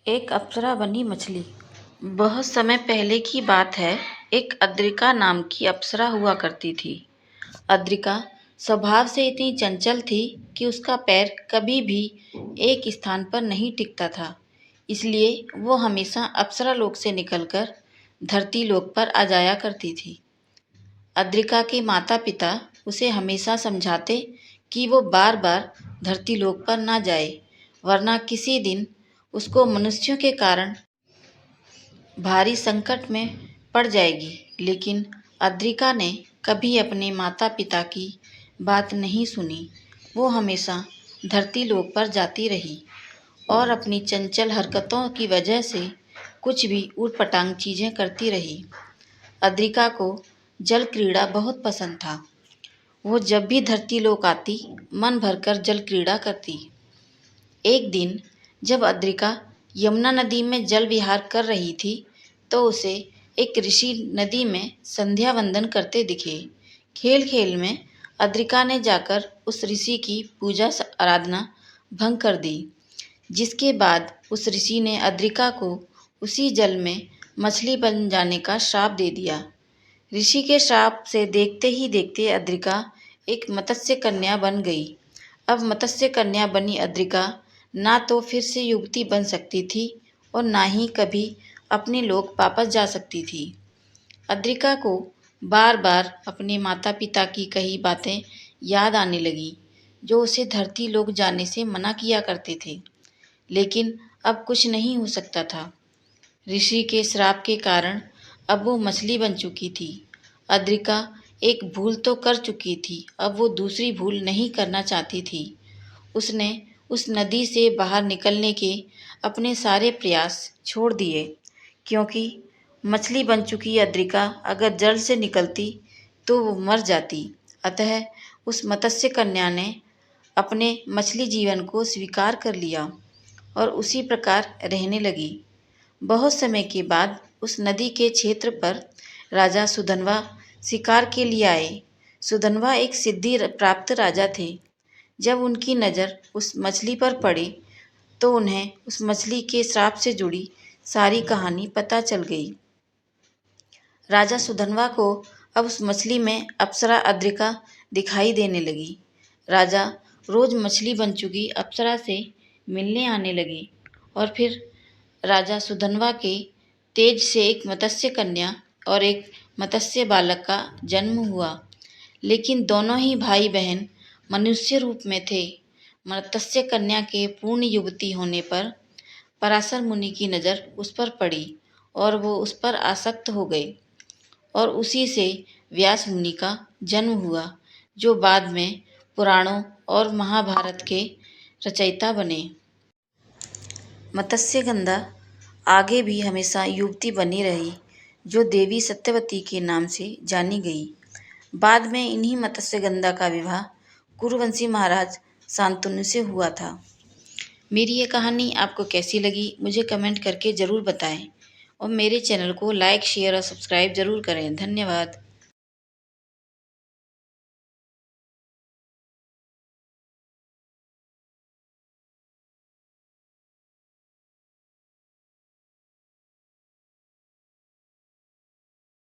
एक अप्सरा बनी मछली। बहुत समय पहले की बात है। एक अद्रिका नाम की अप्सरा हुआ करती थी। अद्रिका स्वभाव से इतनी चंचल थी कि उसका पैर कभी भी एक स्थान पर नहीं टिकता था। इसलिए वो हमेशा अप्सरा लोक से निकलकर धरती लोक पर आ जाया करती थी। अद्रिका के माता पिता उसे हमेशा समझाते कि वो बार बार धरती लोक पर ना जाए, वरना किसी दिन उसको मनुष्यों के कारण भारी संकट में पड़ जाएगी। लेकिन अद्रिका ने कभी अपने माता पिता की बात नहीं सुनी। वो हमेशा धरती लोक पर जाती रही और अपनी चंचल हरकतों की वजह से कुछ भी ऊटपटांग चीजें करती रही। अद्रिका को जल क्रीड़ा बहुत पसंद था। वो जब भी धरती लोक आती, मन भरकर जल क्रीड़ा करती। एक दिन जब अद्रिका यमुना नदी में जल विहार कर रही थी, तो उसे एक ऋषि नदी में संध्या वंदन करते दिखे। खेल खेल में अद्रिका ने जाकर उस ऋषि की पूजा आराधना भंग कर दी, जिसके बाद उस ऋषि ने अद्रिका को उसी जल में मछली बन जाने का श्राप दे दिया। ऋषि के श्राप से देखते ही देखते अद्रिका एक मत्स्य कन्या बन गई। अब मत्स्य कन्या बनी अद्रिका ना तो फिर से युवती बन सकती थी और ना ही कभी अपने लोक वापस जा सकती थी। अद्रिका को बार बार अपने माता पिता की कही बातें याद आने लगी, जो उसे धरती लोक जाने से मना किया करते थे। लेकिन अब कुछ नहीं हो सकता था। ऋषि के श्राप के कारण अब वो मछली बन चुकी थी। अद्रिका एक भूल तो कर चुकी थी, अब वो दूसरी भूल नहीं करना चाहती थी। उसने उस नदी से बाहर निकलने के अपने सारे प्रयास छोड़ दिए, क्योंकि मछली बन चुकी अद्रिका अगर जल से निकलती तो वो मर जाती। अतः उस मत्स्य कन्या ने अपने मछली जीवन को स्वीकार कर लिया और उसी प्रकार रहने लगी। बहुत समय के बाद उस नदी के क्षेत्र पर राजा सुधनवा शिकार के लिए आए। सुधनवा एक सिद्धि प्राप्त राजा थे। जब उनकी नज़र उस मछली पर पड़ी तो उन्हें उस मछली के श्राप से जुड़ी सारी कहानी पता चल गई। राजा सुधनवा को अब उस मछली में अप्सरा अद्रिका दिखाई देने लगी। राजा रोज मछली बन चुकी अप्सरा से मिलने आने लगे और फिर राजा सुधनवा के तेज से एक मत्स्य कन्या और एक मत्स्य बालक का जन्म हुआ। लेकिन दोनों ही भाई बहन मनुष्य रूप में थे। मत्स्य कन्या के पूर्ण युवती होने पर पराशर मुनि की नज़र उस पर पड़ी और वो उस पर आसक्त हो गए और उसी से व्यास मुनि का जन्म हुआ, जो बाद में पुराणों और महाभारत के रचयिता बने। मत्स्यगंधा आगे भी हमेशा युवती बनी रही, जो देवी सत्यवती के नाम से जानी गई। बाद में इन्हीं मत्स्यगंधा का विवाह कुरुवंशी महाराज शांतनु से हुआ था। मेरी ये कहानी आपको कैसी लगी, मुझे कमेंट करके ज़रूर बताएं और मेरे चैनल को लाइक, शेयर और सब्सक्राइब ज़रूर करें। धन्यवाद।